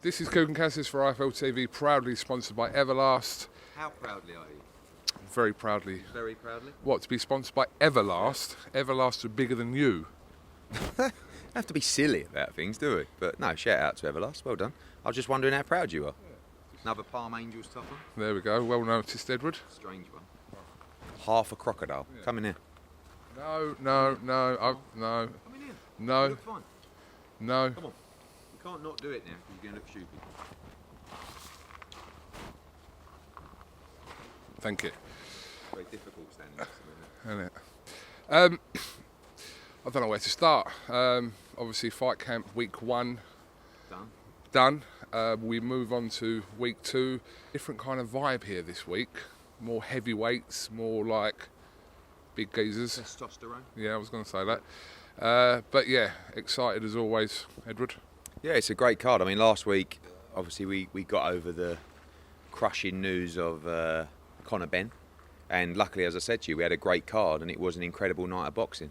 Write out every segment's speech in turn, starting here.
This is KUGAN CASSIUS for IFL TV, proudly sponsored by Everlast. How proudly are you? Very proudly. Very proudly? What, to be sponsored by Everlast? Everlast are bigger than you. Have to be silly about things, do we? But no, shout out to Everlast, well done. I was just wondering how proud you are. Another Palm Angels topper. There we go, well noticed, Edward. Strange one. Half a crocodile. Yeah. Come in here. No. Come in here. No. You look fine. No. Come on. You can't not do it now because you're going to look stupid. Thank you. Very difficult standing next to me, Isn't it? I don't know where to start. Obviously, fight camp week 1 done. We move on to week 2. Different kind of vibe here this week. More heavyweights, more like big geezers. Testosterone. Yeah, I was going to say that. But yeah, excited as always, Edward. Yeah, it's a great card. I mean, last week, obviously, we got over the crushing news of Conor Benn. And luckily, as I said to you, we had a great card and it was an incredible night of boxing.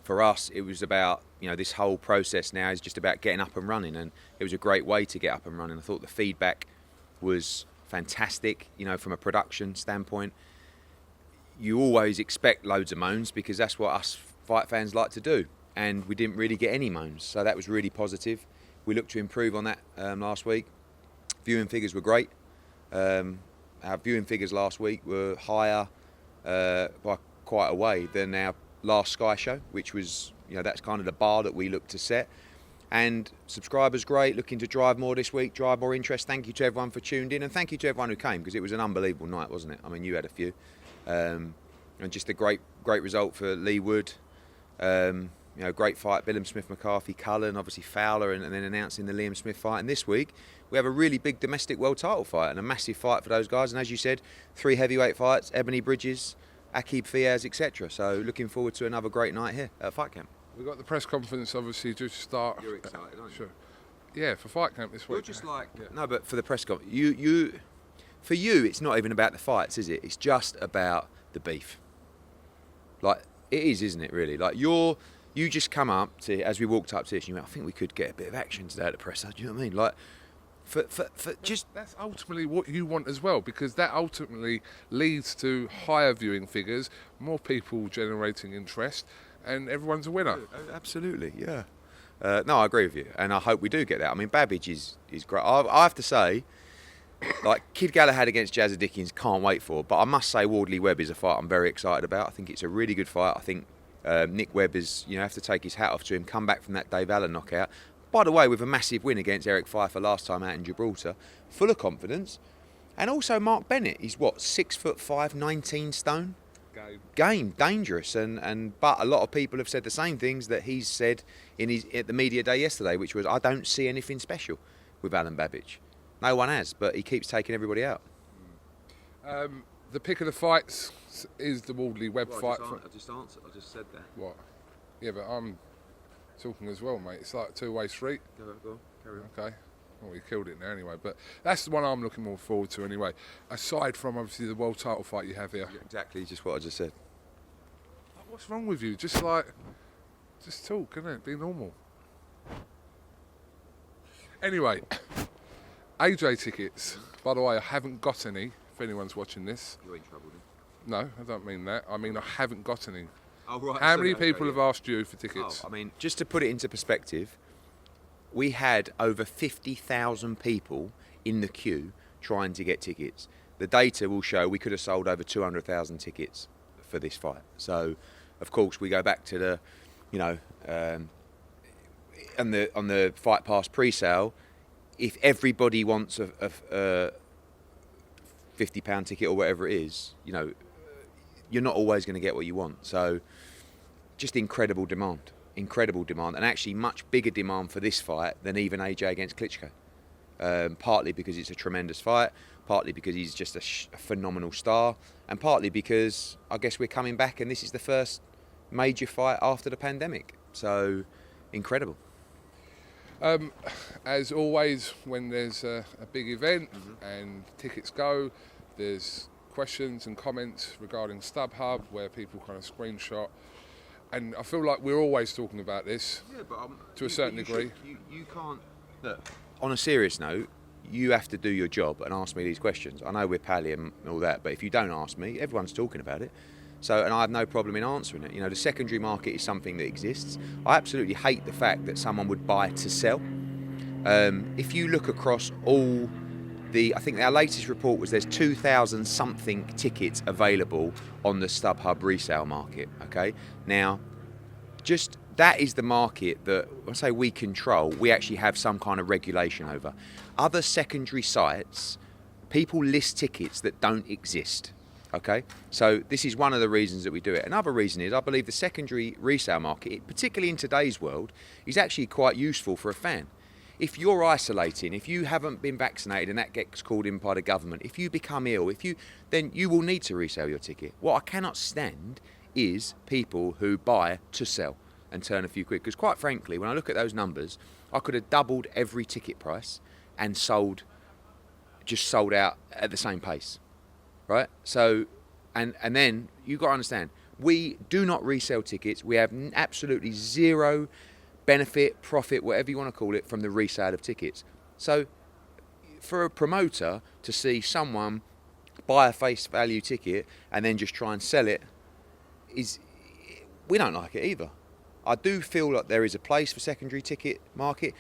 For us, it was about, this whole process now is just about getting up and running, and it was a great way to get up and running. I thought the feedback was fantastic, from a production standpoint. You always expect loads of moans because that's what us fight fans like to do, and we didn't really get any moans, so that was really positive. We looked to improve on that last week. Viewing figures were great. Our viewing figures last week were higher by quite a way than our last Sky show, which was, that's kind of the bar that we look to set. And subscribers great, looking to drive more this week, drive more interest. Thank you to everyone for tuned in, and thank you to everyone who came, because it was an unbelievable night, wasn't it? I mean, you had a few. And just a great result for Lee Wood. Great fight, Billum Smith-McCarthy, Cullen, obviously Fowler, and then announcing the Liam Smith fight. And this week, we have a really big domestic world title fight, and a massive fight for those guys. And as you said, 3 heavyweight fights, Ebony Bridges, Aqib Fiaz, etc. So looking forward to another great night here at Fight Camp. We've got the press conference obviously due to start. You're excited, aren't you? Sure. Yeah, for Fight Camp this week. You're just like, no, but for the press conference, for you, it's not even about the fights, is it? It's just about the beef. Like, it is, isn't it, really? Like, you just come up to, as we walked up to this, and you went, I think we could get a bit of action today at the presser, do you know what I mean? Like, that's ultimately what you want as well, because that ultimately leads to higher viewing figures, more people generating interest, and everyone's a winner. Absolutely, yeah. No, I agree with you, and I hope we do get that. I mean, Babbage is great. I have to say, like, Kid Galahad against Aj-Usyk can't wait for, but I must say Wardley Webb is a fight I'm very excited about. I think it's a really good fight. I think Nick Webb is, have to take his hat off to him, come back from that Dave Allen knockout. By the way, with a massive win against Eric Pfeiffer last time out in Gibraltar, full of confidence. And also Mark Bennett, he's 6'5", 19 stone? Game, dangerous. But a lot of people have said the same things that he's said at the media day yesterday, which was, I don't see anything special with Alan Babbage. No one has, but he keeps taking everybody out. The pick of the fights is the Wardley Webb fight. I just said that. What? Yeah, but I'm talking as well, mate. It's like a two-way street. Go on, carry on. Okay. Well, we killed it now anyway, but that's the one I'm looking more forward to anyway. Aside from obviously the world title fight you have here. Yeah, exactly, just what I just said. What's wrong with you? Just talk, innit? Be normal. Anyway, AJ tickets. By the way, I haven't got any. If anyone's watching this. You're in trouble then. No, I don't mean that. I mean I haven't got any. Oh, right. How many people have asked you for tickets? I mean, just to put it into perspective, we had over 50,000 people in the queue trying to get tickets. The data will show we could have sold over 200,000 tickets for this fight. So, of course, we go back to the, on the Fight Pass pre-sale. If everybody wants a £50 ticket or whatever it is, you're not always going to get what you want. So, just incredible demand, and actually much bigger demand for this fight than even AJ against Klitschko. Partly because it's a tremendous fight, partly because he's just a phenomenal star, and partly because I guess we're coming back and this is the first major fight after the pandemic. So, incredible. As always, when there's a big event and tickets go, there's questions and comments regarding StubHub where people kind of screenshot. And I feel like we're always talking about this to a certain degree. You can't... Look, on a serious note, you have to do your job and ask me these questions. I know we're pally and all that, but if you don't ask me, everyone's talking about it. So, and I have no problem in answering it. You know, the secondary market is something that exists. I absolutely hate the fact that someone would buy to sell. If you look across all I think our latest report was there's 2,000 something tickets available on the StubHub resale market. Okay, now just that is the market that, when I say we control, we actually have some kind of regulation over. Other secondary sites, people list tickets that don't exist. Okay, so this is one of the reasons that we do it. Another reason is I believe the secondary resale market, particularly in today's world, is actually quite useful for a fan. If you're isolating, if you haven't been vaccinated and that gets called in by the government, if you become ill, then you will need to resell your ticket. What I cannot stand is people who buy to sell and turn a few quid. Because quite frankly, when I look at those numbers, I could have doubled every ticket price and sold out at the same pace, right? So, and then you've got to understand, we do not resell tickets. We have absolutely zero benefit, profit, whatever you want to call it, from the resale of tickets. So for a promoter to see someone buy a face value ticket and then just try and sell it, we don't like it either. I do feel like there is a place for secondary ticket market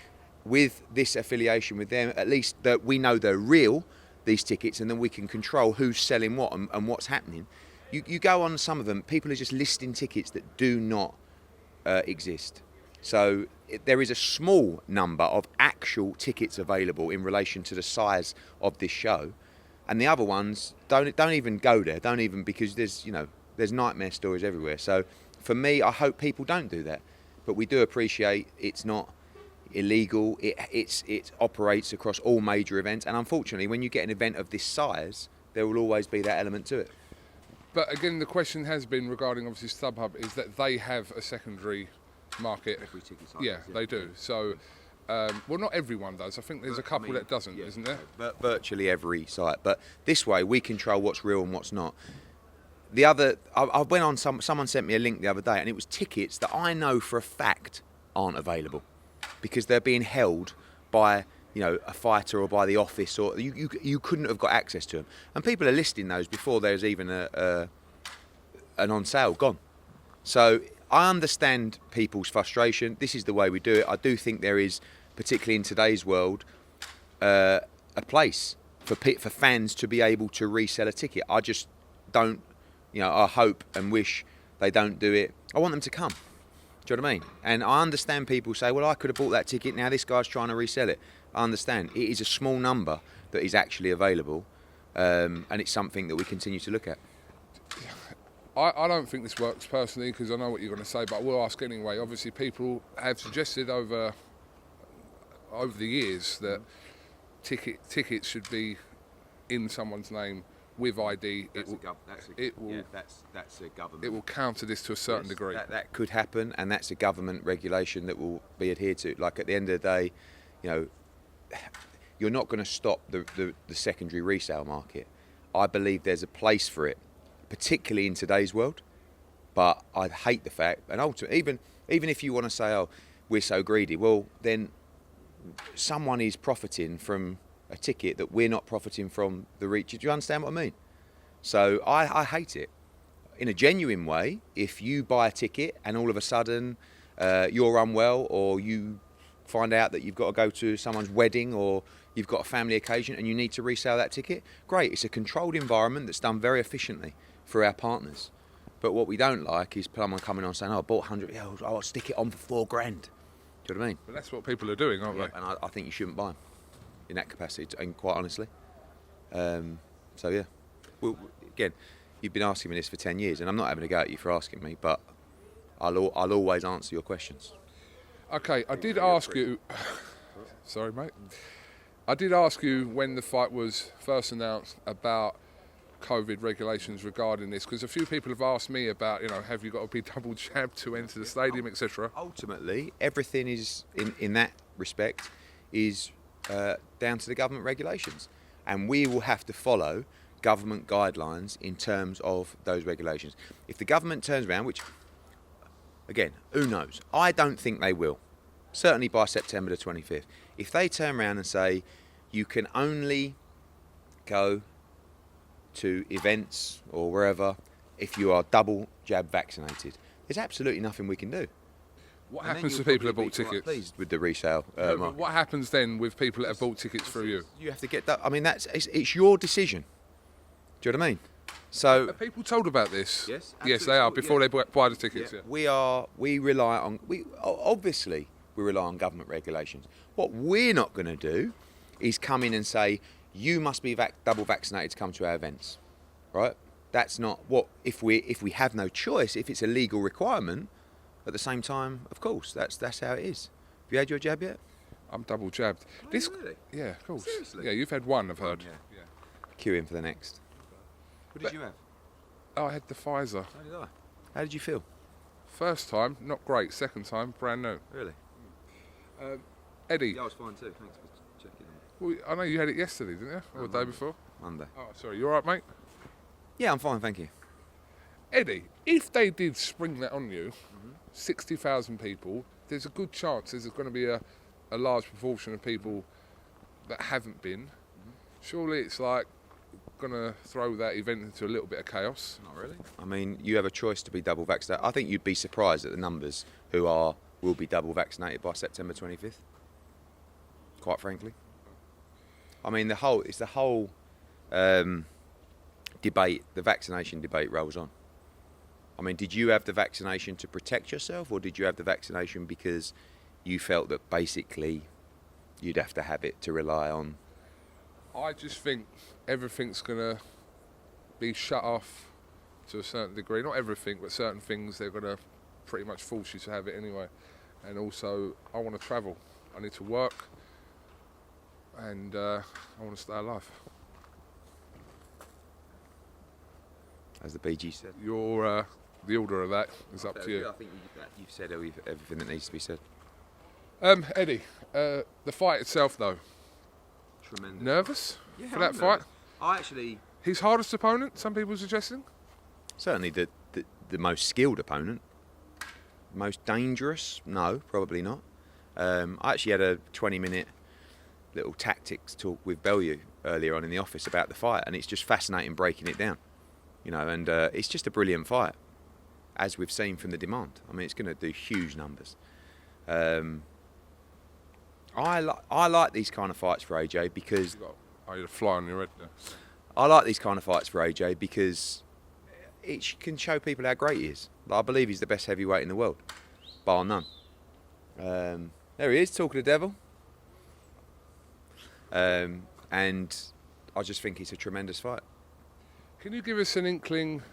with this affiliation with them, at least that we know they're real, these tickets, and then we can control who's selling what and what's happening. You go on some of them, people are just listing tickets that do not exist. So there is a small number of actual tickets available in relation to the size of this show, and the other ones don't even go there. Don't even, because there's nightmare stories everywhere. So for me, I hope people don't do that. But we do appreciate it's not illegal. It operates across all major events, and unfortunately, when you get an event of this size, there will always be that element to it. But again, the question has been regarding obviously StubHub is that they have a secondary market. Every ticket site yeah, they do. So, well, not everyone does. I think there's a couple that doesn't, isn't there? But virtually every site. But this way, we control what's real and what's not. The other, I went on. Someone sent me a link the other day, and it was tickets that I know for a fact aren't available because they're being held by a fighter or by the office, or you couldn't have got access to them. And people are listing those before there's even an on sale gone. So I understand people's frustration. This is the way we do it. I do think there is, particularly in today's world, a place for fans to be able to resell a ticket. I just don't, I hope and wish they don't do it. I want them to come. Do you know what I mean? And I understand people say, well, I could have bought that ticket. Now this guy's trying to resell it. I understand. It is a small number that is actually available, and it's something that we continue to look at. I don't think this works personally, because I know what you're going to say, but I will ask anyway. Obviously, people have suggested over the years that tickets should be in someone's name with ID. That's a government. It will counter this to a certain degree. That could happen, and that's a government regulation that will be adhered to. Like at the end of the day, you're not going to stop the secondary resale market. I believe there's a place for it, particularly in today's world, but I hate the fact, and ultimately, even if you want to say, oh, we're so greedy, well, then someone is profiting from a ticket that we're not profiting from the reach. Do you understand what I mean? So I hate it. In a genuine way, if you buy a ticket and all of a sudden you're unwell, or you find out that you've got to go to someone's wedding, or you've got a family occasion and you need to resell that ticket, great. It's a controlled environment that's done very efficiently for our partners. But what we don't like is someone coming on saying, oh, I bought 100, I'll stick it on for $4,000. Do you know what I mean? But that's what people are doing, aren't they? And I think you shouldn't buy them in that capacity, and quite honestly. So yeah. Well, again, you've been asking me this for 10 years, and I'm not having a go at you for asking me, but I'll always answer your questions. Okay, I did ask you... Sorry, mate. I did ask you when the fight was first announced about COVID regulations regarding this, because a few people have asked me about, have you got to be double jabbed to enter the stadium, etc. Ultimately, everything is, in that respect, is down to the government regulations. And we will have to follow government guidelines in terms of those regulations. If the government turns around, which, again, who knows? I don't think they will. certainly by September the 25th. If they turn around and say you can only go to events or wherever if you are double jab vaccinated, there's absolutely nothing we can do. What happens to people that bought tickets? Pleased with the resale. But what happens then with people that have bought tickets through you? You have to get that. I mean, it's your decision. Do you know what I mean? So Are people told about this? Yes, Yes, they are before they buy the tickets. Yeah. we rely on obviously we rely on government regulations. What we're not going to do is come in and say you must be double vaccinated to come to our events, right? That's not what if we have no choice. If it's a legal requirement, at the same time, of course, that's how it is. Have you had your jab yet? I'm double jabbed. Oh, really? Yeah, of course. Seriously? Yeah, you've had one, I've heard. Yeah. Queue in for the next. What did you have? Oh, I had the Pfizer. So did I. How did you feel? First time, not great. Second time, brand new. Really? Eddie, Yeah, I was fine too. Thanks for checking in. well, I know you had it yesterday, didn't you? Or the day before? Monday. Oh, sorry. You all right, mate? Yeah, I'm fine, thank you. Eddie, if they did spring that on you, 60,000 people, there's a good chance there's going to be a large proportion of people that haven't been. Surely it's like going to throw that event into a little bit of chaos. Not really. I mean, you have a choice to be double vaccinated. I think you'd be surprised at the numbers who will be double vaccinated by September 25th. Quite frankly. I mean, it's the whole debate, the vaccination debate rolls on. I mean, did you have the vaccination to protect yourself, or did you have the vaccination because you felt that basically you'd have to have it to rely on? I just think everything's going to be shut off to a certain degree. Not everything, but certain things they're going to pretty much force you to have it anyway. And also, I want to travel. I need to work, and I want to stay alive. As the BG said. The order of that is up to you. I think you've said everything that needs to be said. Eddie, the fight itself though. Tremendous. Nervous Yeah, for that I'm fight? nervous. I actually... His hardest opponent, some people are suggesting? Certainly the most skilled opponent. Most dangerous? No, probably not. I actually had a 20-minute little tactics talk with Bellew earlier on in the office about the fight, and it's just fascinating breaking it down. You know, and it's just a brilliant fight, as we've seen from the demand. I mean, it's going to do huge numbers. I like these kind of fights for AJ because... You're a fly on your head now. I like these kind of fights for AJ because it can show people how great he is. I believe he's the best heavyweight in the world, bar none. There he is, talking to the devil. And I just think it's a tremendous fight. Can you give us an inkling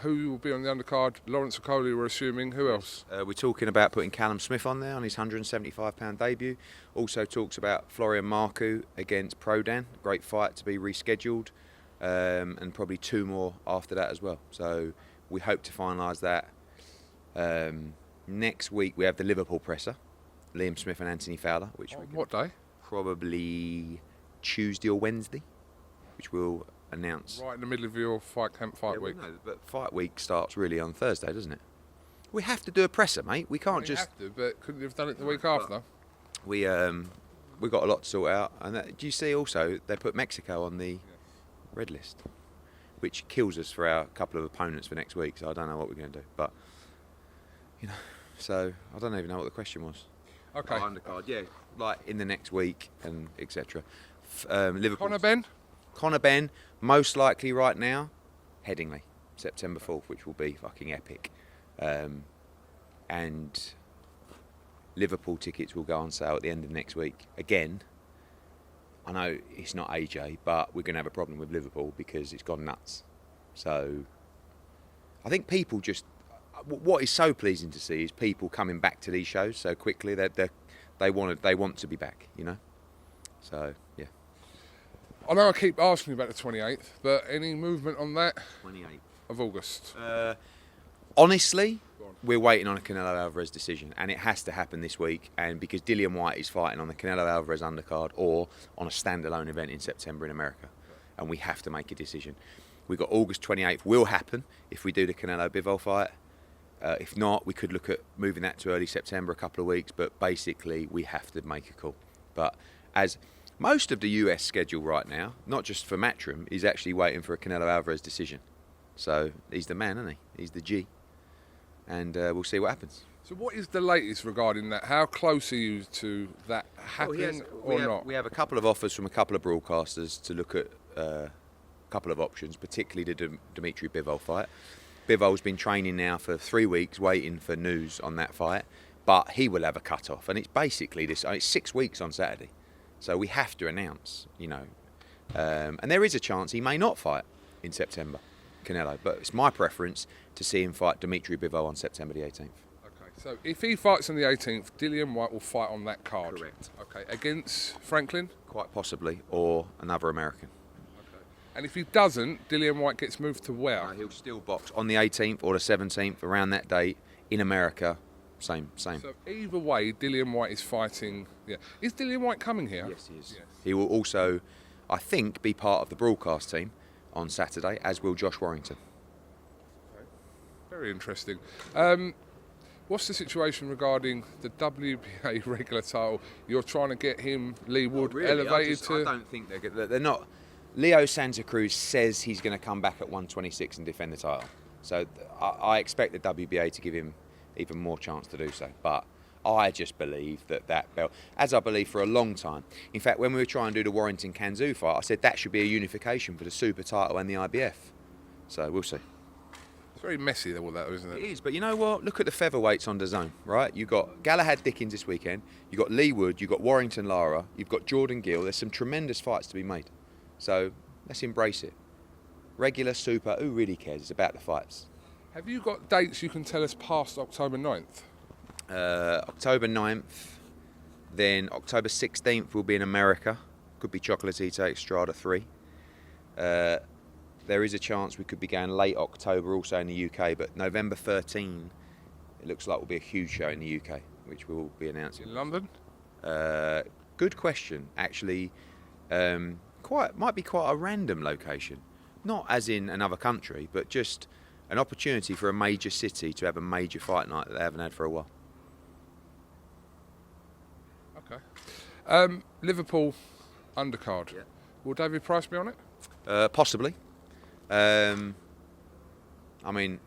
who will be on the undercard? Lawrence Okoli, we're assuming. Who else? We're talking about putting Callum Smith on there on his £175 debut. Also talks about Florian Marku against Prodan. Great fight to be rescheduled. And probably two more after that as well. So we hope to finalise that. Next week we have the Liverpool presser. Liam Smith and Anthony Fowler. Which what day? Probably Tuesday or Wednesday. Which we'll announce. Right in the middle of your fight week. No, but fight week starts really on Thursday, doesn't it? We have to do a presser, mate. We can't just. Have to, but couldn't you have done it the week after? We got a lot to sort out, and do you see also they put Mexico on the red list, which kills us for our couple of opponents for next week. So I don't know what we're going to do, but you know, so I don't even know what the question was. Okay. Undercard, yeah, like in the next week and etc. Liverpool. Conor Ben, most likely right now, Headingley, September 4th, which will be fucking epic. And Liverpool tickets will go on sale at the end of next week. Again, I know it's not AJ, but we're going to have a problem with Liverpool because it's gone nuts. So I think people just... What is so pleasing to see is people coming back to these shows so quickly. They want to be back, you know? So, yeah. I know I keep asking you about the 28th, but any movement on that? 28th of August. Honestly, we're waiting on a Canelo Alvarez decision, and it has to happen this week. And because Dillian Whyte is fighting on the Canelo Alvarez undercard or on a standalone event in September in America, and we have to make a decision. We've got August 28th will happen if we do the Canelo-Bivol fight. If not, we could look at moving that to early September, a couple of weeks. But basically, we have to make a call. But as most of the US schedule right now, not just for Matchroom, is actually waiting for a Canelo Alvarez decision. So he's the man, isn't he? He's the G. And we'll see what happens. So what is the latest regarding that? How close are you to that happening not? We have a couple of offers from a couple of broadcasters to look at a couple of options, particularly the Dimitri Bivol fight. Bivol's been training now for 3 weeks, waiting for news on that fight, but he will have a cut-off, and it's basically this. It's 6 weeks on Saturday, so we have to announce, and there is a chance he may not fight in September, Canelo, but it's my preference to see him fight Dimitri Bivol on September the 18th. So if he fights on the 18th, Dillian Whyte will fight on that card? Correct. Okay, against Franklin? Quite possibly, or another American. Okay. And if he doesn't, Dillian Whyte gets moved to where? He'll still box on the 18th or the 17th, around that date, in America. Same. So either way, Dillian Whyte is fighting... Yeah. Is Dillian Whyte coming here? Yes, he is. Yes. He will also, I think, be part of the broadcast team on Saturday, as will Josh Warrington. Okay. Very interesting. What's the situation regarding the WBA regular title? You're trying to get him, Lee Wood, elevated to... I don't think they're not... Leo Santa Cruz says he's going to come back at 126 and defend the title. So I expect the WBA to give him even more chance to do so. But I just believe that belt, as I believe for a long time... In fact, when we were trying to do the Warrington-Kanzu fight, I said that should be a unification for the super title and the IBF. So we'll see. It's very messy, all that, isn't it? It is, but you know what? Look at the featherweights on the zone, right? You've got Galahad-Dickens this weekend, you've got Lee Wood, you've got Warrington-Lara, you've got Jordan Gill. There's some tremendous fights to be made. So let's embrace it. Regular, super, who really cares? It's about the fights. Have you got dates you can tell us past October 9th? October 9th, then October 16th will be in America. Could be Chocolatito Estrada 3. There is a chance we could be going late October also in the UK, but November 13, it looks like will be a huge show in the UK, which we'll be announcing. In London? Good question. Actually, might be quite a random location. Not as in another country, but just an opportunity for a major city to have a major fight night that they haven't had for a while. Okay. Liverpool undercard. Yeah. Will David Price be on it? Possibly. I mean,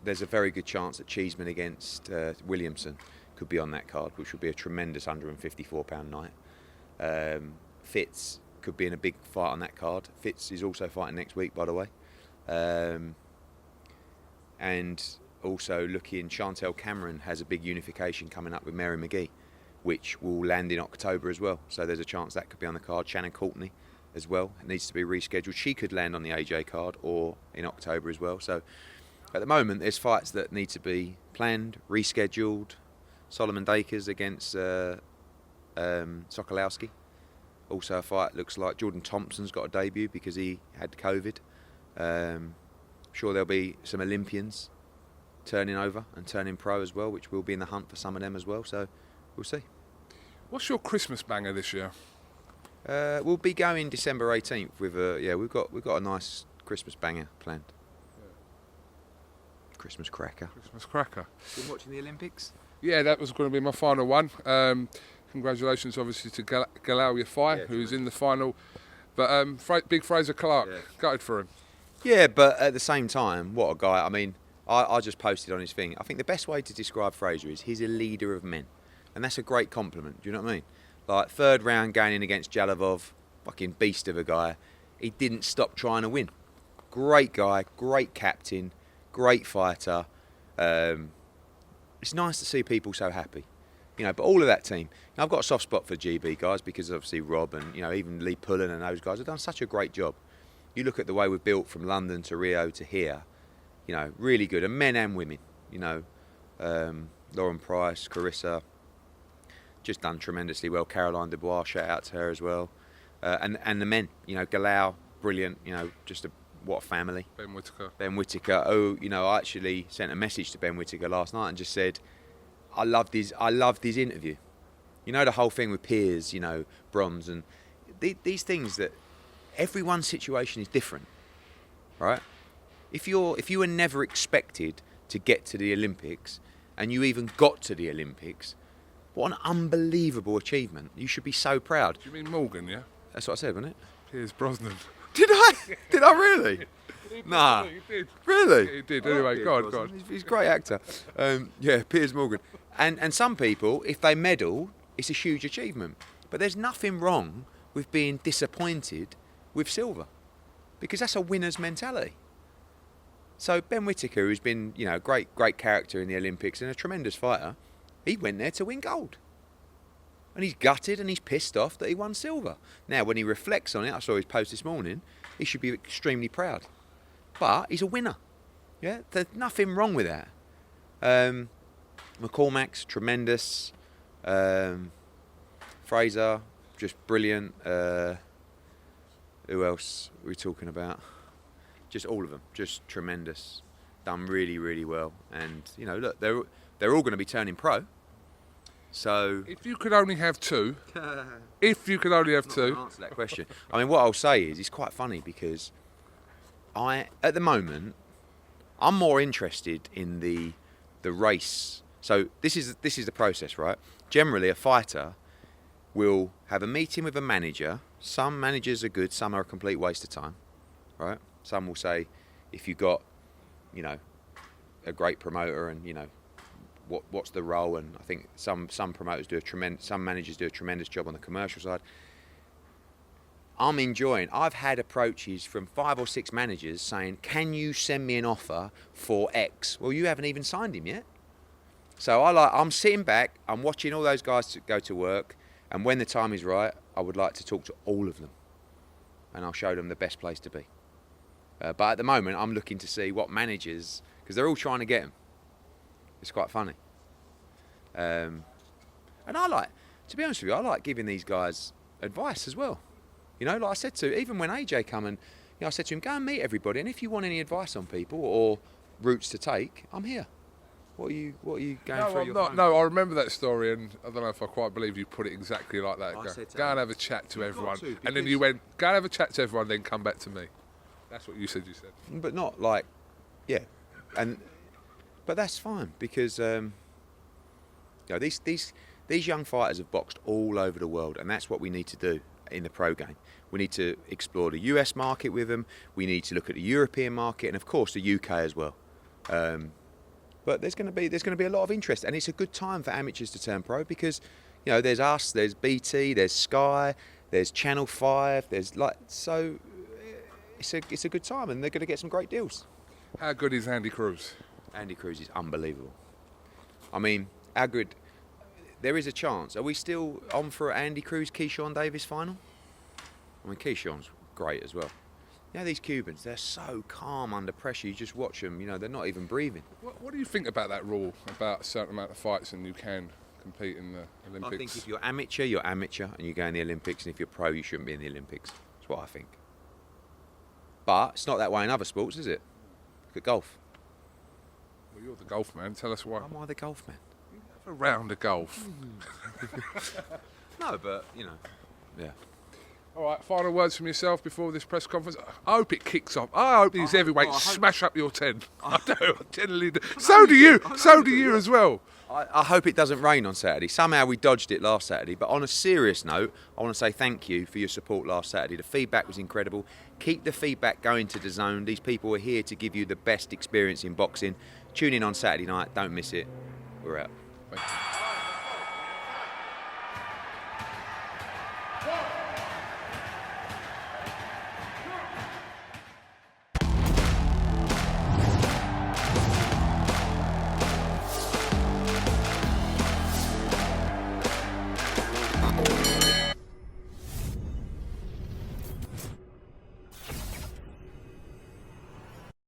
there's a very good chance that Cheeseman against Williamson could be on that card, which would be a tremendous £154 night. Fitz could be in a big fight on that card. Fitz is also fighting next week, by the way. And also looking, Chantel Cameron has a big unification coming up with Mary McGee, which will land in October as well. So there's a chance that could be on the card. Shannon Courtney as well, it needs to be rescheduled. She could land on the AJ card or in October as well. So at the moment there's fights that need to be planned, rescheduled. Solomon Dakers against Sokolowski. Also a fight looks like Jordan Thompson's got a debut because he had COVID. Sure there'll be some Olympians turning over and turning pro as well, which will be in the hunt for some of them as well, so we'll see. What's your Christmas banger this year? We'll be going December 18th with we've got a nice Christmas banger planned. Yeah. Christmas cracker. Been watching the Olympics? Yeah, that was going to be my final one. Congratulations, obviously, to Galal Yafai, who's in the final. But big Fraser Clark, gutted for him. Yeah, but at the same time, what a guy. I mean, I just posted on his thing. I think the best way to describe Fraser is he's a leader of men. And that's a great compliment, do you know what I mean? Like, third round going in against Jalavov, fucking beast of a guy. He didn't stop trying to win. Great guy, great captain, great fighter. It's nice to see people so happy. But all of that team. I've got a soft spot for GB guys because obviously Rob and, even Lee Pullen and those guys have done such a great job. You look at the way we've built from London to Rio to here, really good. And men and women, Lauren Price, Carissa, just done tremendously well. Caroline Dubois, shout out to her as well. And the men, Galal, brilliant, what a family. Ben Whittaker. I actually sent a message to Ben Whittaker last night and just said, I loved his interview. The whole thing with Piers, Bronze, and these things that everyone's situation is different, right? If you were never expected to get to the Olympics, and you even got to the Olympics. What an unbelievable achievement. You should be so proud. Do you mean Morgan, yeah? That's what I said, wasn't it? Piers Brosnan. Did I? Did I really? Nah. You did. Really? Yeah, you did. Anyway, go on. He's a great actor. Yeah, Piers Morgan. And some people, if they medal, it's a huge achievement. But there's nothing wrong with being disappointed with silver, because that's a winner's mentality. So Ben Whittaker, who's been, a great character in the Olympics and a tremendous fighter, he went there to win gold. And he's gutted and he's pissed off that he won silver. Now, when he reflects on it, I saw his post this morning, he should be extremely proud. But he's a winner. Yeah, there's nothing wrong with that. McCormack's tremendous. Fraser, just brilliant. Who else are we talking about? Just all of them, just tremendous. Done really, really well. And, look, they're all going to be turning pro. So if you could only have two, answer that question. I mean, what I'll say is, it's quite funny because at the moment, I'm more interested in the race. So this is the process, right? Generally, a fighter will have a meeting with a manager. Some managers are good, some are a complete waste of time, right? Some will say, if you've got, a great promoter and, what's the role? And I think some promoters some managers do a tremendous job on the commercial side. I've had approaches from 5 or 6 managers saying, can you send me an offer for X? Well, you haven't even signed him yet. So I'm sitting back, I'm watching all those guys go to work, and when the time is right, I would like to talk to all of them, and I'll show them the best place to be. But at the moment, I'm looking to see what managers, because they're all trying to get him. It's quite funny. And to be honest with you, I like giving these guys advice as well. Like I said even when AJ come and, I said to him, go and meet everybody, and if you want any advice on people or routes to take, I'm here. What are you going through? No, I remember that story, and I don't know if I quite believe you put it exactly like that. Go and have a chat to everyone, and then you went, go and have a chat to everyone, then come back to me. That's what you said. But not like, yeah, but that's fine because these young fighters have boxed all over the world, and that's what we need to do in the pro game. We need to explore the US market with them. We need to look at the European market, and of course the UK as well. But there's going to be a lot of interest, and it's a good time for amateurs to turn pro because, there's us, there's BT, there's Sky, there's Channel 5, it's a good time, and they're going to get some great deals. How good is Andy Cruz? Andy Cruz is unbelievable. I mean, how good? There is a chance. Are we still on for Andy Cruz, Keyshawn Davis final? I mean, Keyshawn's great as well. These Cubans, they're so calm under pressure. You just watch them, they're not even breathing. What do you think about that rule, about a certain amount of fights and you can compete in the Olympics? I think if you're amateur, and you go in the Olympics, and if you're pro, you shouldn't be in the Olympics. That's what I think. But it's not that way in other sports, is it? Look at golf. Well, you're the golf man. Tell us why. Am I the golf man? You have a round of golf. No, but, yeah. All right, final words from yourself before this press conference. I hope it kicks off. I hope these heavyweights smash up your 10. I do. I generally do. So do you. So do you as well. I hope it doesn't rain on Saturday. Somehow we dodged it last Saturday. But on a serious note, I want to say thank you for your support last Saturday. The feedback was incredible. Keep the feedback going to DAZN. These people are here to give you the best experience in boxing. Tune in on Saturday night. Don't miss it. We're out. Thank you.